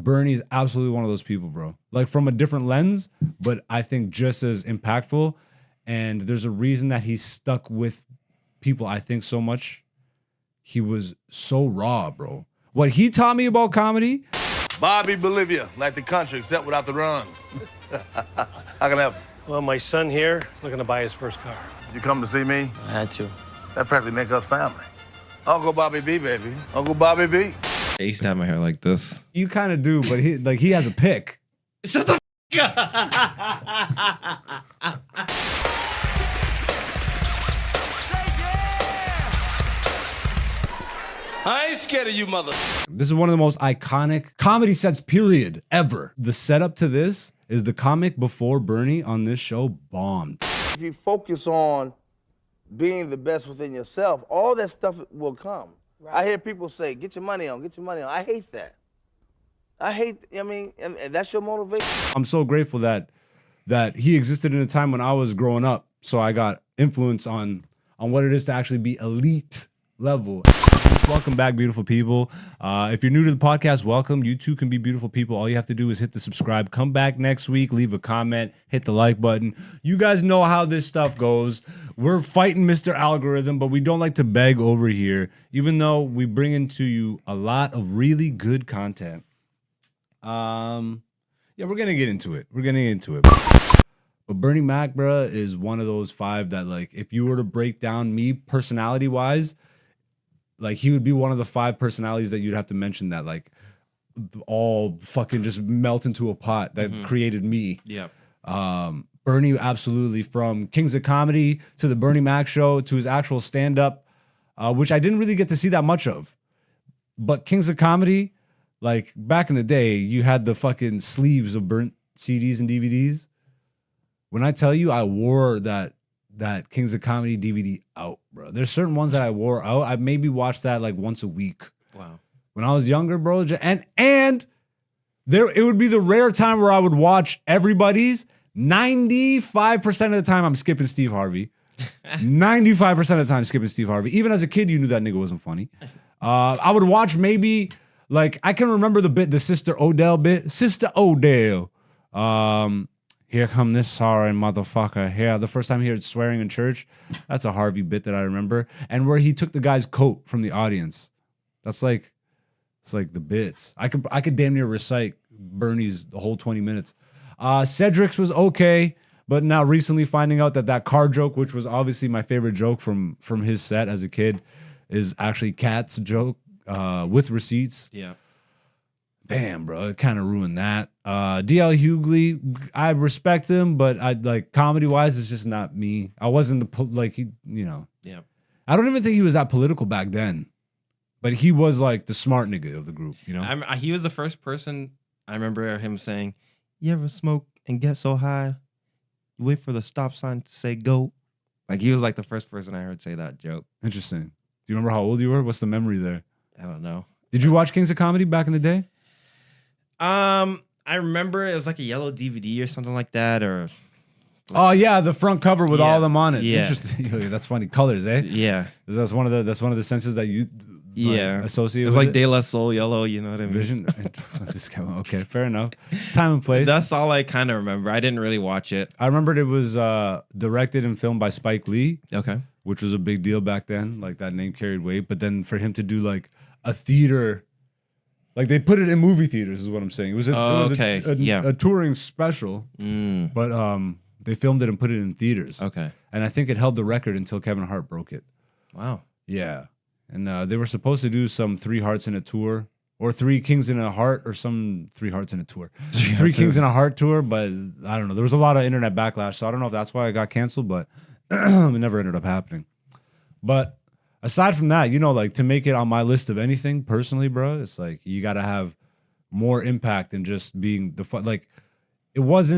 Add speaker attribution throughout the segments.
Speaker 1: Bernie's absolutely one of those people, bro. Like from a different lens, but I think just as impactful. And there's a reason that he's stuck with people, I think, so much. He was so raw, bro. What he taught me about comedy.
Speaker 2: Bobby Bolivia, like the country, except without the runs. How can I help you?
Speaker 3: Well, my son here, looking to buy his first car.
Speaker 2: Did you come to see me?
Speaker 4: I had to.
Speaker 2: That practically make us family. Uncle Bobby B, baby. Uncle Bobby B.
Speaker 4: I used to have my hair like this.
Speaker 1: You kind of do, but he has a pick.
Speaker 4: Shut the f
Speaker 5: I ain't scared of you, mother.
Speaker 1: This is one of the most iconic comedy sets, period, ever. The setup to this is the comic before Bernie on this show bombed.
Speaker 6: If you focus on being the best within yourself, all that stuff will come. Right. I hear people say, get your money on, get your money on. I hate that. I mean, and that's your motivation.
Speaker 1: I'm so grateful that he existed in a time when I was growing up. So I got influence on what it is to actually be elite level. Welcome back, beautiful people. If you're new to the podcast, welcome. You too can be beautiful people. All you have to do is hit the subscribe. Come back next week, leave a comment, hit the like button. You guys know how this stuff goes. We're fighting Mr. Algorithm, but we don't like to beg over here, even though we bring into you a lot of really good content. Yeah, we're gonna get into it. But Bernie Mac, bruh, is one of those five that, like, if you were to break down me personality-wise, like, he would be one of the five personalities that you'd have to mention that, like, all fucking just melt into a pot that created me.
Speaker 4: Yeah.
Speaker 1: Bernie, absolutely, from Kings of Comedy to the Bernie Mac show to his actual stand-up, which I didn't really get to see that much of. But Kings of Comedy, like, back in the day, you had the fucking sleeves of burnt CDs and DVDs. When I tell you I wore that Kings of Comedy DVD out, bro. There's certain ones that I wore out. I maybe watched that like once a week.
Speaker 4: Wow.
Speaker 1: When I was younger, bro. And there it would be the rare time where I would watch everybody's. 95% of the time I'm skipping Steve Harvey. 95% of the time skipping Steve Harvey. Even as a kid, you knew that nigga wasn't funny. I would watch maybe, like, I can remember the bit, the Sister Odell bit. Sister Odell. Here come this sorry motherfucker. Here, the first time he heard swearing in church, that's a Harvey bit that I remember. And where he took the guy's coat from the audience. That's like, it's like the bits. I could damn near recite Bernie's the whole 20 minutes. Cedric's was okay, but now recently finding out that car joke, which was obviously my favorite joke from his set as a kid, is actually Kat's joke with receipts.
Speaker 4: Yeah.
Speaker 1: Damn, bro, it kind of ruined that. DL Hughley, I respect him, but I like comedy-wise, it's just not me. I wasn't
Speaker 4: Yeah.
Speaker 1: I don't even think he was that political back then, but he was like the smart nigga of the group, you know?
Speaker 4: He was the first person, I remember him saying, you ever smoke and get so high, you wait for the stop sign to say go? Like, he was like the first person I heard say that joke.
Speaker 1: Interesting. Do you remember how old you were? What's the memory there?
Speaker 4: I don't know.
Speaker 1: Did you watch Kings of Comedy back in the day?
Speaker 4: I remember it was like a yellow DVD or something like that, or
Speaker 1: oh yeah, the front cover with all of them on it.
Speaker 4: Yeah.
Speaker 1: Interesting. That's funny. Colors, eh?
Speaker 4: yeah,
Speaker 1: That's one of the senses that you associate.
Speaker 4: It's
Speaker 1: with
Speaker 4: like
Speaker 1: it.
Speaker 4: De La Soul yellow. You know what I mean?
Speaker 1: Vision. This guy, okay, fair enough. Time and place.
Speaker 4: That's all I kind of remember. I didn't really watch it.
Speaker 1: I remembered it was directed and filmed by Spike Lee.
Speaker 4: Okay.
Speaker 1: Which was a big deal back then. Like, that name carried weight. But then for him to do like a theater. Like, they put it in movie theaters, is what I'm saying. It was a touring special, but they filmed it and put it in theaters.
Speaker 4: Okay.
Speaker 1: And I think it held the record until Kevin Hart broke it.
Speaker 4: Wow.
Speaker 1: Yeah. And they were supposed to do some 3 Hearts in a Tour, or 3 Kings in a Heart, or some 3 Hearts in a Tour. 3 Kings in a Heart tour, but I don't know. There was a lot of internet backlash, so I don't know if that's why it got canceled, but it never ended up happening. But aside from that, you know, like, to make it on my list of anything personally, bro, it's like you got to have more impact than just being the fun. Like, it was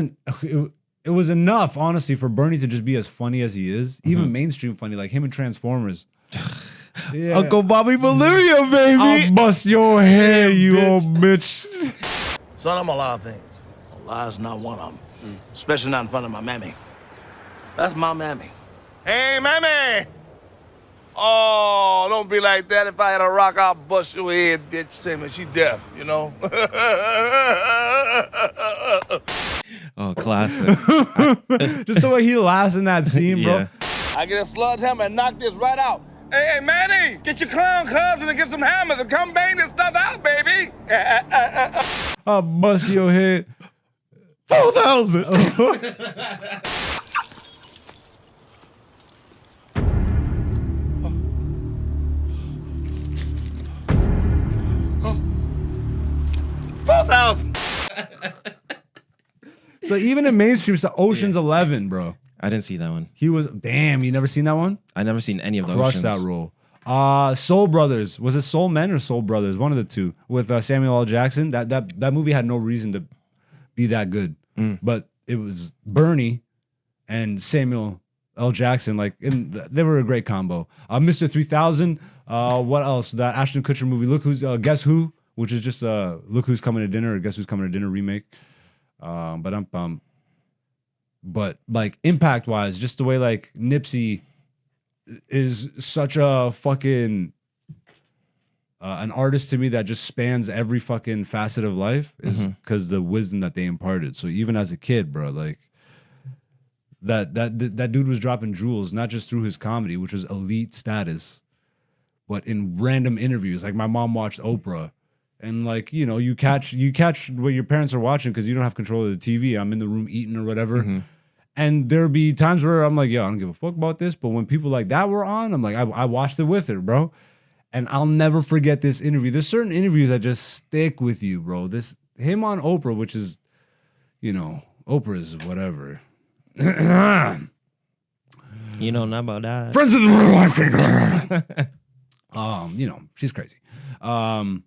Speaker 1: enough, honestly, for Bernie to just be as funny as he is, even mainstream funny, like him in Transformers. Yeah.
Speaker 4: Uncle Bobby Bolivia, baby.
Speaker 1: I'll bust your hair, you old bitch.
Speaker 2: Son, I'm a lot of things. A lie's not one of them. Especially not in front of my mammy. That's my mammy. Hey, mammy! Oh, don't be like that. If I had a rock, I'll bust your head, bitch. Say, man, she deaf, you know?
Speaker 4: Oh, classic.
Speaker 1: Just the way he laughs in that scene, bro.
Speaker 4: Yeah.
Speaker 2: I get a sludge hammer and knock this right out. Hey, Manny, get your clown cousin and get some hammers and come bang this stuff out, baby.
Speaker 1: I'll bust your head.
Speaker 4: 4,000.
Speaker 1: So even in mainstream, so Ocean's 11, bro.
Speaker 4: I didn't see that one.
Speaker 1: He was damn. You never seen that one?
Speaker 4: I never seen any of those.
Speaker 1: Crushed that role. Soul Brothers. Was it Soul Men or Soul Brothers? One of the two with Samuel L. Jackson. That movie had no reason to be that good, but it was Bernie and Samuel L. Jackson. Like, they were a great combo. Mr. 3000. What else? That Ashton Kutcher movie. Look Who's Guess Who, which is just Look Who's Coming to Dinner or Guess Who's Coming to Dinner remake. But like impact wise, just the way like Nipsey is such a fucking an artist to me that just spans every fucking facet of life is because the wisdom that they imparted. So even as a kid, bro, like that dude was dropping jewels, not just through his comedy, which was elite status, but in random interviews. Like my mom watched Oprah. And like, you know, you catch what your parents are watching because you don't have control of the TV. I'm in the room eating or whatever. And there'll be times where I'm like, yo, I don't give a fuck about this. But when people like that were on, I'm like, I watched it with her, bro. And I'll never forget this interview. There's certain interviews that just stick with you, bro. Him on Oprah, which is, you know, Oprah is whatever.
Speaker 4: You know, not about that.
Speaker 1: Friends of the room, I think. You know, she's crazy. Damn,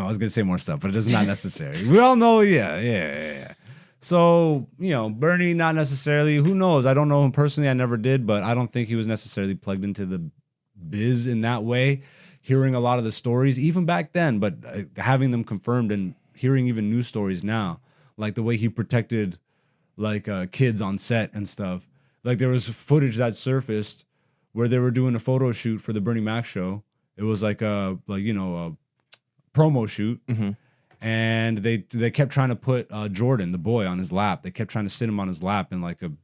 Speaker 1: I was gonna say more stuff, but it's not necessary. We all know, yeah. So, you know, Bernie, not necessarily. Who knows? I don't know him personally. I never did, but I don't think he was necessarily plugged into the biz in that way. Hearing a lot of the stories, even back then, but having them confirmed and hearing even news stories now, like the way he protected, like kids on set and stuff. Like there was footage that surfaced where they were doing a photo shoot for the Bernie Mac show. It was like a promo shoot, and they kept trying to put Jordan, the boy, on his lap. They kept trying to sit him on his lap in like in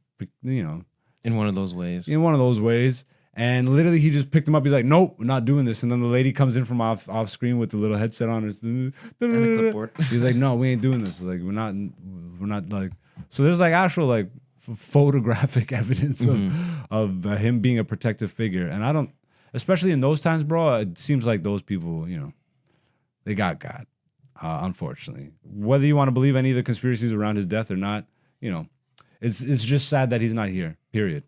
Speaker 4: one of those ways.
Speaker 1: In one of those ways, and literally he just picked him up. He's like, "Nope, we're not doing this." And then the lady comes in from off screen with the little headset on.
Speaker 4: And a clipboard.
Speaker 1: He's like, "No, we ain't doing this." Like we're not like. So there's like actual like photographic evidence of him being a protective figure, and I don't, especially in those times, bro. It seems like those people, you know. They got God, unfortunately. Whether you want to believe any of the conspiracies around his death or not, you know, it's just sad that he's not here, period.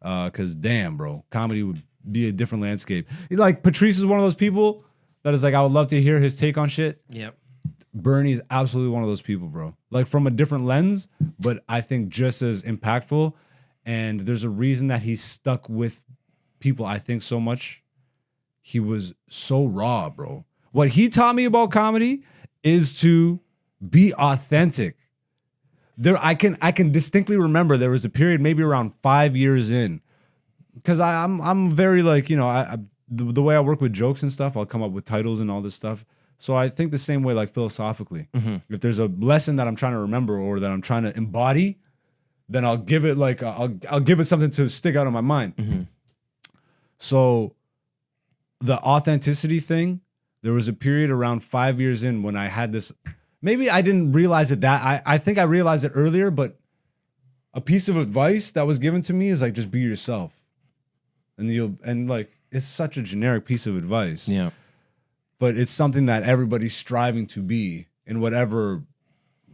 Speaker 1: Because damn, bro, comedy would be a different landscape. Like, Patrice is one of those people that is like, I would love to hear his take on shit.
Speaker 4: Yep.
Speaker 1: Bernie is absolutely one of those people, bro. Like, from a different lens, but I think just as impactful. And there's a reason that he's stuck with people, I think, so much. He was so raw, bro. What he taught me about comedy is to be authentic. I can distinctly remember there was a period maybe around 5 years in, because I'm very like, you know, the way I work with jokes and stuff, I'll come up with titles and all this stuff. So I think the same way, like philosophically. If there's a lesson that I'm trying to remember or that I'm trying to embody, then I'll give it like I'll give it something to stick out of my mind. So the authenticity thing. There was a period around 5 years in when I had this. Maybe I didn't realize it I think I realized it earlier, but a piece of advice that was given to me is like, just be yourself. And like, it's such a generic piece of advice.
Speaker 4: Yeah.
Speaker 1: But it's something that everybody's striving to be in whatever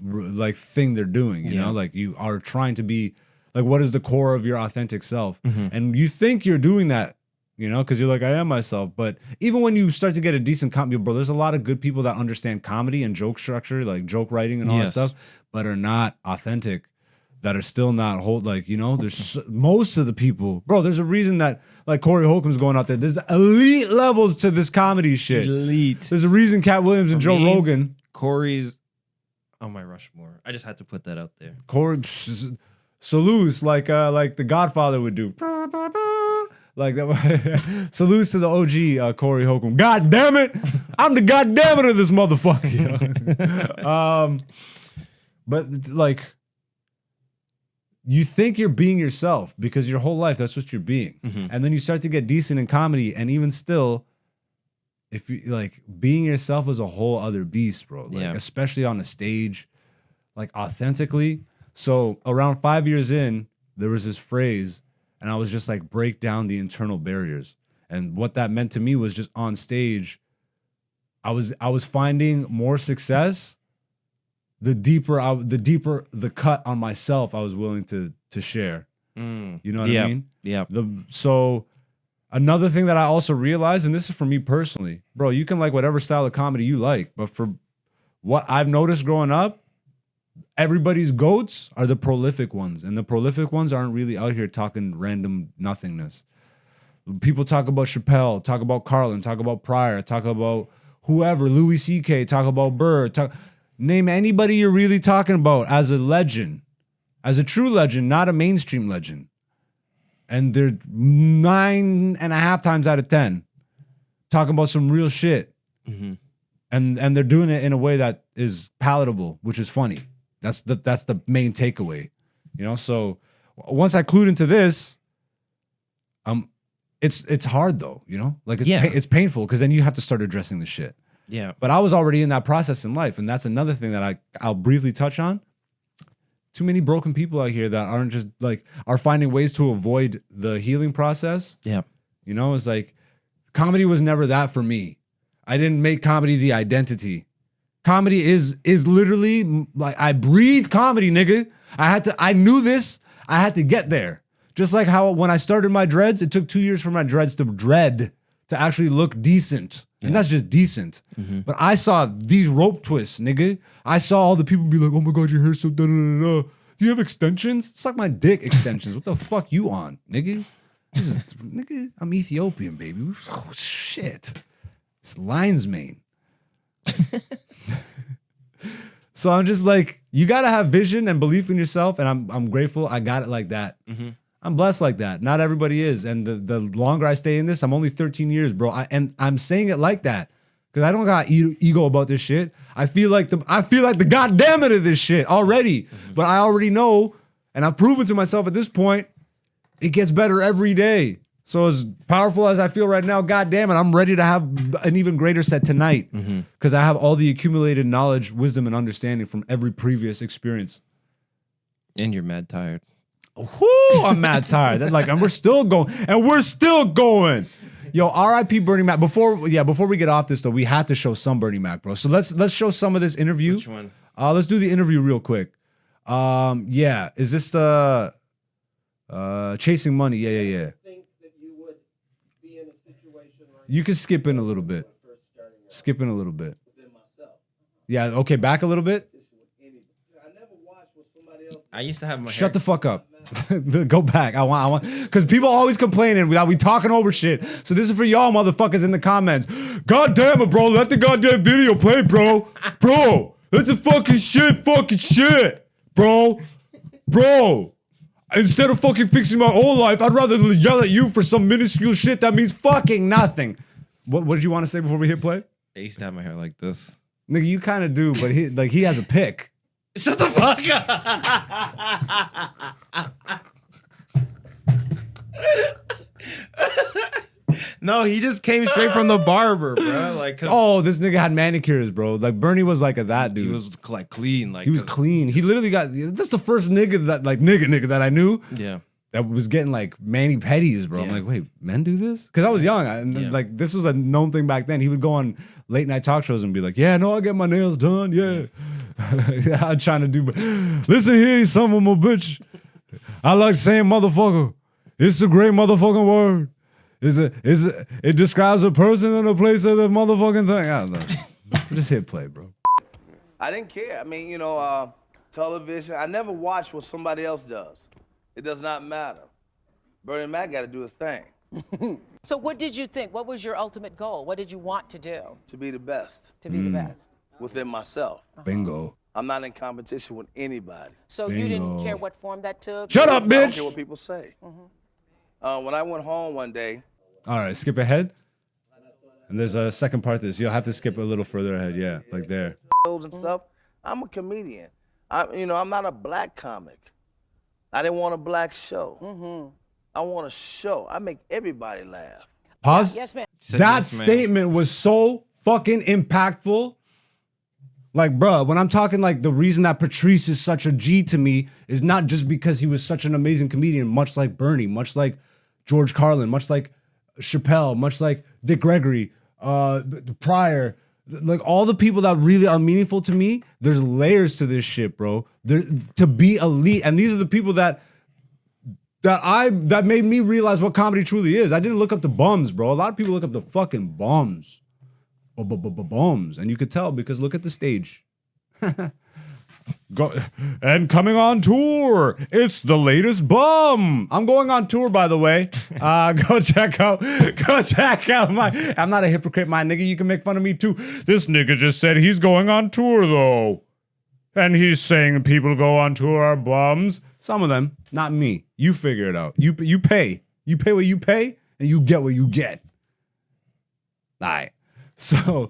Speaker 1: like thing they're doing, you know? Like, you are trying to be like, what is the core of your authentic self? And you think you're doing that, you know, because you're like, I am myself. But even when you start to get a decent comedy, bro, there's a lot of good people that understand comedy and joke structure, like joke writing and all that stuff, but are not authentic, that are still not like, you know, there's most of the people, bro, there's a reason that like Corey Holcomb's going out there. There's elite levels to this comedy shit.
Speaker 4: Elite.
Speaker 1: There's a reason Cat Williams and Joe Rogan.
Speaker 4: Corey's on my Rushmore. I just had to put that out there.
Speaker 1: Corey, Salutes like the Godfather would do. Like that. Salutes to the OG Corey Holcomb. God damn it, I'm the goddamn it of this motherfucker. You know? But like, you think you're being yourself because your whole life that's what you're being, and then you start to get decent in comedy, and even still, if you like being yourself is a whole other beast, bro. Like, especially on a stage, like authentically. So around 5 years in, there was this phrase. And I was just like, break down the internal barriers. And what that meant to me was just on stage, I was finding more success the deeper the cut on myself I was willing to share. You know what I mean?
Speaker 4: Yeah.
Speaker 1: So another thing that I also realized, and this is for me personally, bro, you can like whatever style of comedy you like, but for what I've noticed growing up, everybody's goats are the prolific ones, and the prolific ones aren't really out here talking random nothingness. People talk about Chappelle, talk about Carlin, talk about Pryor, talk about whoever, Louis C.K., talk about Burr. Name anybody you're really talking about as a legend, as a true legend, not a mainstream legend. And they're 9.5 times out of 10 talking about some real shit. And they're doing it in a way that is palatable, which is funny. That's the main takeaway, you know. So once I clued into this, it's hard though, you know. Like it's painful because then you have to start addressing the shit.
Speaker 4: Yeah.
Speaker 1: But I was already in that process in life, and that's another thing that I'll briefly touch on. Too many broken people out here that aren't just like are finding ways to avoid the healing process.
Speaker 4: Yeah.
Speaker 1: You know, it's like comedy was never that for me. I didn't make comedy the identity. Comedy is literally like I breathe comedy, nigga. I knew this. I had to get there. Just like how when I started my dreads, it took 2 years for my dreads to actually look decent. And that's just decent. But I saw these rope twists, nigga. I saw all the people be like, oh my God, your hair's so da-da-da-da. Do you have extensions? Suck my dick extensions. What the fuck you on, nigga? Nigga, I'm Ethiopian, baby. Oh, shit. It's lion's mane. So I'm just like, you gotta have vision and belief in yourself, and I'm grateful I got it like that. I'm blessed like that. Not everybody is, and the longer I stay in this, I'm only 13 years, bro. And I'm saying it like that because I don't got ego about this shit. I feel like the goddamn it of this shit already, but I already know, and I've proven to myself at this point, it gets better every day. So as powerful as I feel right now, goddamn it, I'm ready to have an even greater set tonight because I have all the accumulated knowledge, wisdom, and understanding from every previous experience. And
Speaker 4: you're mad tired.
Speaker 1: Whoo, I'm mad tired. That's like, and we're still going. Yo, R.I.P. Bernie Mac. Before we get off this though, we have to show some Bernie Mac, bro. So let's show some of this interview.
Speaker 4: Which one?
Speaker 1: Let's do the interview real quick. Is this Chasing Money? Yeah. You can skip in a little bit. Skip in a little bit. Yeah, okay, back a little bit.
Speaker 4: I used to have my
Speaker 1: Shut the fuck up. Go back. I want, because people always complaining without we talking over shit. So this is for y'all motherfuckers in the comments. God damn it, bro. Let the goddamn video play, bro. Bro, let the fucking shit, bro. Instead of fucking fixing my own life, I'd rather yell at you for some minuscule shit that means fucking nothing. What did you want to say before we hit play?
Speaker 4: I used to have my hair like this.
Speaker 1: Nigga, you kind of do, but he has a pick.
Speaker 4: Shut the fuck up. No, he just came straight from the barber, bro. Like,
Speaker 1: this nigga had manicures, bro. Like Bernie was like that dude.
Speaker 4: He was like clean. Like
Speaker 1: he was clean. He literally got. That's the first nigga that I knew.
Speaker 4: Yeah.
Speaker 1: That was getting like mani pedis, bro. Yeah. I'm like, wait, men do this? Because I was young, and like this was a known thing back then. He would go on late night talk shows and be like, "Yeah, no, I get my nails done. Yeah, I'm trying to do. Listen here, you son of a bitch. I like saying motherfucker. It's a great motherfucking word. It describes a person and a place of the motherfucking thing. I don't know. Just hit play, bro.
Speaker 6: I didn't care. I mean, television. I never watch what somebody else does. It does not matter. Bernie Mac got to do his thing.
Speaker 7: So what did you think? What was your ultimate goal? What did you want to do?
Speaker 6: To be the best.
Speaker 7: To be the best.
Speaker 6: Within myself.
Speaker 1: Bingo.
Speaker 6: I'm not in competition with anybody.
Speaker 7: So you didn't
Speaker 1: Bingo.
Speaker 7: care what form that took?
Speaker 1: Shut up,
Speaker 6: I don't
Speaker 1: bitch.
Speaker 6: care what people say. When I went home one day,
Speaker 1: All right, skip ahead. And there's a second part to this. You'll have to skip a little further ahead. Yeah, like there.
Speaker 6: and stuff, I'm a comedian. I'm not a black comic. I didn't want a black show. I want a show. I make everybody laugh.
Speaker 1: Pause.
Speaker 7: Yes, ma'am.
Speaker 4: Said
Speaker 1: That
Speaker 4: yes, ma'am.
Speaker 1: statement was so fucking impactful. Like, bruh, when I'm talking like the reason that Patrice is such a G to me is not just because he was such an amazing comedian, much like Bernie, much like George Carlin, much like Chappelle, much like Dick Gregory, Pryor, like all the people that really are meaningful to me. There's layers to this shit, bro. There, to be elite, and these are the people that made me realize what comedy truly is. I didn't look up the bums, bro. A lot of people look up the fucking bums. Bums, and you could tell because look at the stage. Go and coming on tour. It's the latest bum. I'm going on tour, by the way. Go check out my. I'm not a hypocrite, my nigga. You can make fun of me too. This nigga just said he's going on tour though, and he's saying people go on tour are bums. Some of them, not me. You figure it out. You pay. You pay what you pay, and you get what you get. All right. So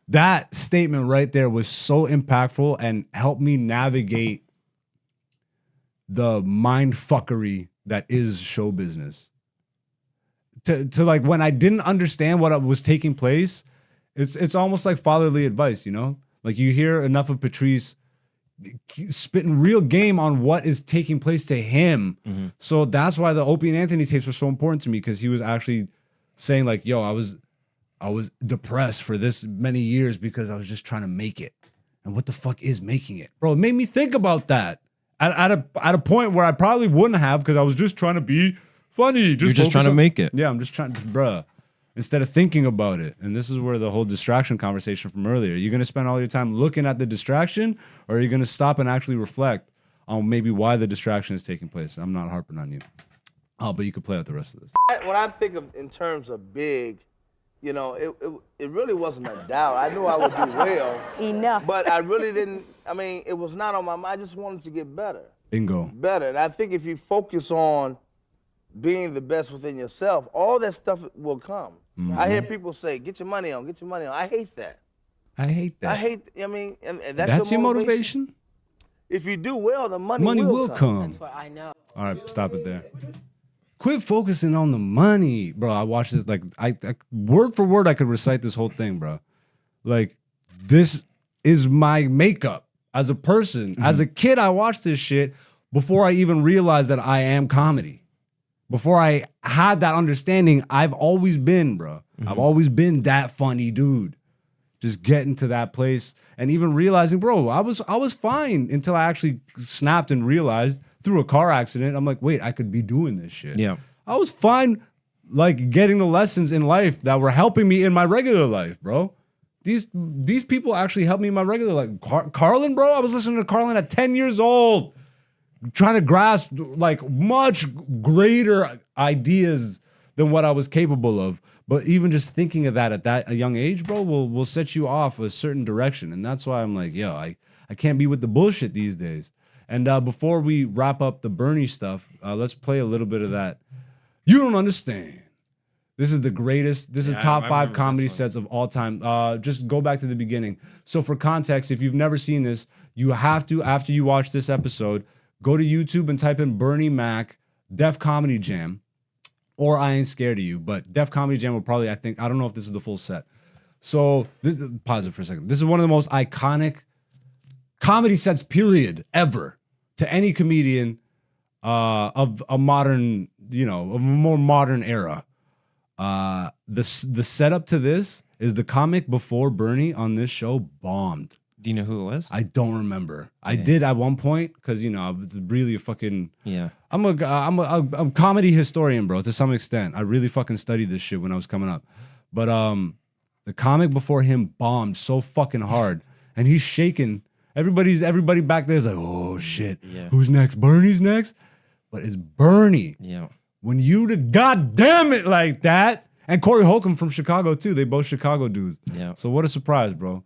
Speaker 1: that statement right there was so impactful and helped me navigate the mind fuckery that is show business. To like when I didn't understand what was taking place, it's almost like fatherly advice, you know? Like you hear enough of Patrice spitting real game on what is taking place to him. So that's why the Opie and Anthony tapes were so important to me, because he was actually saying like, yo, I was depressed for this many years because I was just trying to make it. And what the fuck is making it? Bro, it made me think about that at a point where I probably wouldn't have, because I was just trying to be funny.
Speaker 4: You're just trying to make it.
Speaker 1: Yeah, I'm just trying to, bruh. Instead of thinking about it. And this is where the whole distraction conversation from earlier. You're going to spend all your time looking at the distraction, or are you going to stop and actually reflect on maybe why the distraction is taking place? I'm not harping on you. Oh, but you could play out the rest of this.
Speaker 6: When I think of in terms of big, it really wasn't a doubt. I knew I would do well.
Speaker 8: Enough.
Speaker 6: But I really didn't, it was not on my mind. I just wanted to get better.
Speaker 1: Bingo.
Speaker 6: Better. And I think if you focus on being the best within yourself, all that stuff will come. I hear people say, get your money on, get your money on. I hate that.
Speaker 1: I hate that.
Speaker 6: And
Speaker 1: That's your motivation?
Speaker 6: If you do well, the money
Speaker 1: Will
Speaker 6: come.
Speaker 1: come.
Speaker 7: That's what I know.
Speaker 1: All right, stop it there. Quit focusing on the money, bro. I watched this, like, I word for word, I could recite this whole thing, bro. Like, this is my makeup as a person. As a kid, I watched this shit before I even realized that I am comedy. Before I had that understanding, I've always been, bro. I've always been that funny dude. Just getting to that place and even realizing, bro, I was fine until I actually snapped and realized through a car accident. I'm like, wait, I could be doing this shit.
Speaker 4: Yeah.
Speaker 1: I was fine, like getting the lessons in life that were helping me in my regular life, bro. These people actually helped me in my regular life. Carlin, bro, I was listening to Carlin at 10 years old, trying to grasp like much greater ideas than what I was capable of. But even just thinking of that at that a young age, bro, will set you off a certain direction. And that's why I'm like, yo, I can't be with the bullshit these days. And before we wrap up the Bernie stuff, let's play a little bit of that. You don't understand. This is the greatest. This is top 5 comedy sets of all time. Just go back to the beginning. So for context, if you've never seen this, you have to, after you watch this episode, go to YouTube and type in Bernie Mac, Def Comedy Jam, or I Ain't Scared of You. But Def Comedy Jam will probably, I don't know if this is the full set. So pause it for a second. This is one of the most iconic comedy sets, period, ever, to any comedian of a modern, of a more modern era. The setup to this is the comic before Bernie on this show bombed.
Speaker 4: Do you know who it was?
Speaker 1: I don't remember. I did at one point because I was really a fucking I'm a comedy historian, bro. To some extent, I really fucking studied this shit when I was coming up. But the comic before him bombed so fucking hard, and he's shaking. Everybody back there is like, oh shit, who's next? Bernie's next, but it's Bernie.
Speaker 4: Yeah.
Speaker 1: When you the goddamn it like that, and Corey Holcomb from Chicago too. They both Chicago dudes.
Speaker 4: Yeah.
Speaker 1: So what a surprise, bro.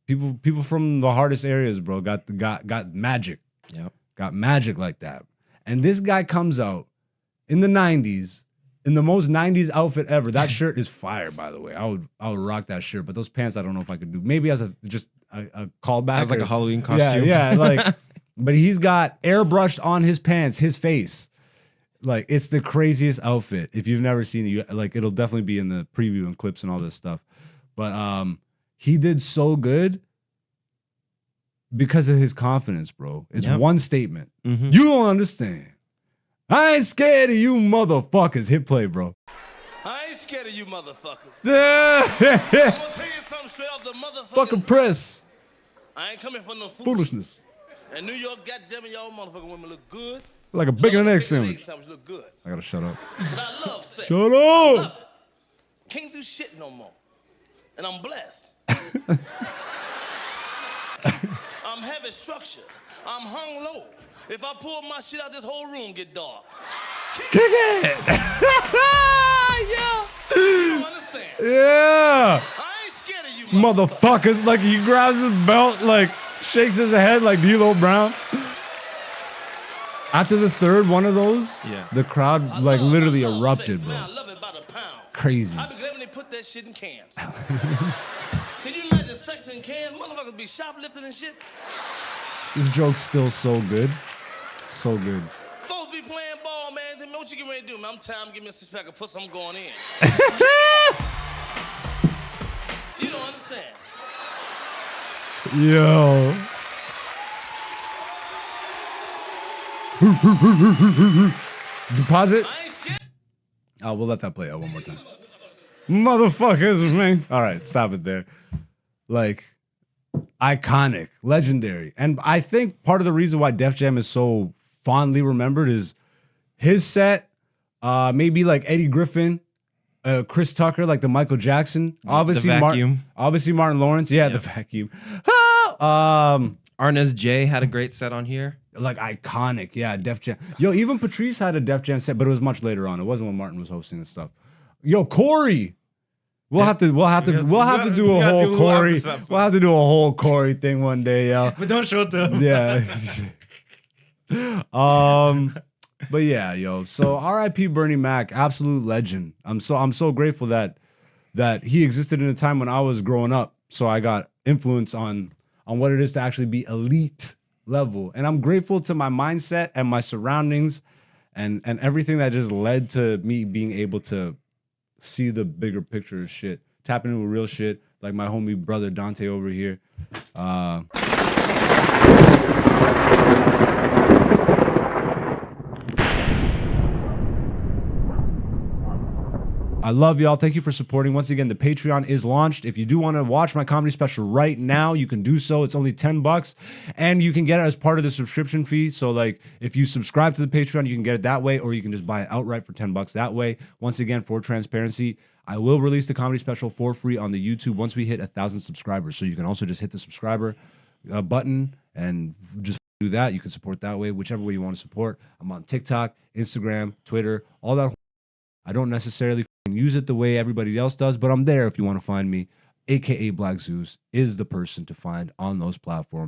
Speaker 1: People from the hardest areas, bro, got magic.
Speaker 4: Yep.
Speaker 1: Got magic like that. And this guy comes out in the 90s in the most 90s outfit ever. That shirt is fire, by the way. I would rock that shirt, but those pants I don't know if I could do. Maybe as a callback.
Speaker 4: As like a Halloween costume.
Speaker 1: Yeah, like but he's got airbrushed on his pants, his face. Like it's the craziest outfit. If you've never seen it, like it'll definitely be in the preview and clips and all this stuff. But he did so good because of his confidence, bro. It's one statement.
Speaker 4: Mm-hmm.
Speaker 1: You don't understand. I ain't scared of you motherfuckers. Hit play, bro.
Speaker 5: I ain't scared of you motherfuckers.
Speaker 1: Yeah.
Speaker 5: I'm gonna tell you something straight off the motherfucking
Speaker 1: Fucking press.
Speaker 5: I ain't coming for no
Speaker 1: Foolishness.
Speaker 5: In New York, goddamn it, y'all motherfucking women look good.
Speaker 1: Like a bacon and egg
Speaker 5: Leg
Speaker 1: sandwich.
Speaker 5: sandwich look good.
Speaker 1: I gotta shut up.
Speaker 5: But I love sex.
Speaker 1: Shut
Speaker 5: Love
Speaker 1: up.
Speaker 5: it. Can't do shit no more. And I'm blessed. I'm heavy structure. I'm hung low. If I pull my shit out, this whole room get dark.
Speaker 1: Kick it. Yeah.
Speaker 5: You don't understand.
Speaker 1: Yeah.
Speaker 5: I ain't scared of you
Speaker 1: Motherfuckers. Like he grabs his belt, like shakes his head like D'Lo Brown. After the third one of those, the crowd like literally erupted,
Speaker 5: sex,
Speaker 1: bro.
Speaker 5: man. I love it by the pound.
Speaker 1: Crazy.
Speaker 5: I be glad when they put that shit in cans. Can you imagine sex in cans? Motherfuckers be shoplifting and shit.
Speaker 1: This joke's still so good. So good.
Speaker 5: Folks be playing ball, man. Then what you getting ready to do, man? I'm tired. Give me a six pack of pussy. I'm going in. You don't understand.
Speaker 1: Yo. Deposit.
Speaker 5: I ain't scared.
Speaker 1: Oh, we'll let that play out one more time. Motherfuckers, man. All right, stop it there. Like, iconic, legendary. And I think part of the reason why Def Jam is so fondly remembered is his set, maybe like Eddie Griffin, Chris Tucker, like the Michael Jackson. Obviously,
Speaker 4: the vacuum.
Speaker 1: Obviously, Martin Lawrence. Yeah, the vacuum.
Speaker 4: Arnez J had a great set on here.
Speaker 1: Like iconic, yeah, Def Jam. Yo, even Patrice had a Def Jam set, but it was much later on. It wasn't when Martin was hosting and stuff. Yo, Corey. We'll have to do a whole Corey. We'll have to do a whole Corey thing one day, yo.
Speaker 4: But don't show it to him.
Speaker 1: Yeah. But yeah, yo. So R.I.P. Bernie Mac, absolute legend. I'm so grateful that he existed in a time when I was growing up. So I got influence on what it is to actually be elite level. And I'm grateful to my mindset and my surroundings and everything that just led to me being able to see the bigger picture of shit. Tap into real shit, like my homie brother Dante over here. I love y'all. Thank you for supporting. Once again, the Patreon is launched. If you do want to watch my comedy special right now, you can do so. It's only $10 and you can get it as part of the subscription fee. So like if you subscribe to the Patreon, you can get it that way, or you can just buy it outright for $10 that way. Once again, for transparency, I will release the comedy special for free on the YouTube once we hit 1,000 subscribers. So you can also just hit the subscriber button and just do that. You can support that way, whichever way you want to support. I'm on TikTok, Instagram, Twitter, all that. I don't necessarily use it the way everybody else does, but I'm there if you want to find me. AKA Black Zeus is the person to find on those platforms.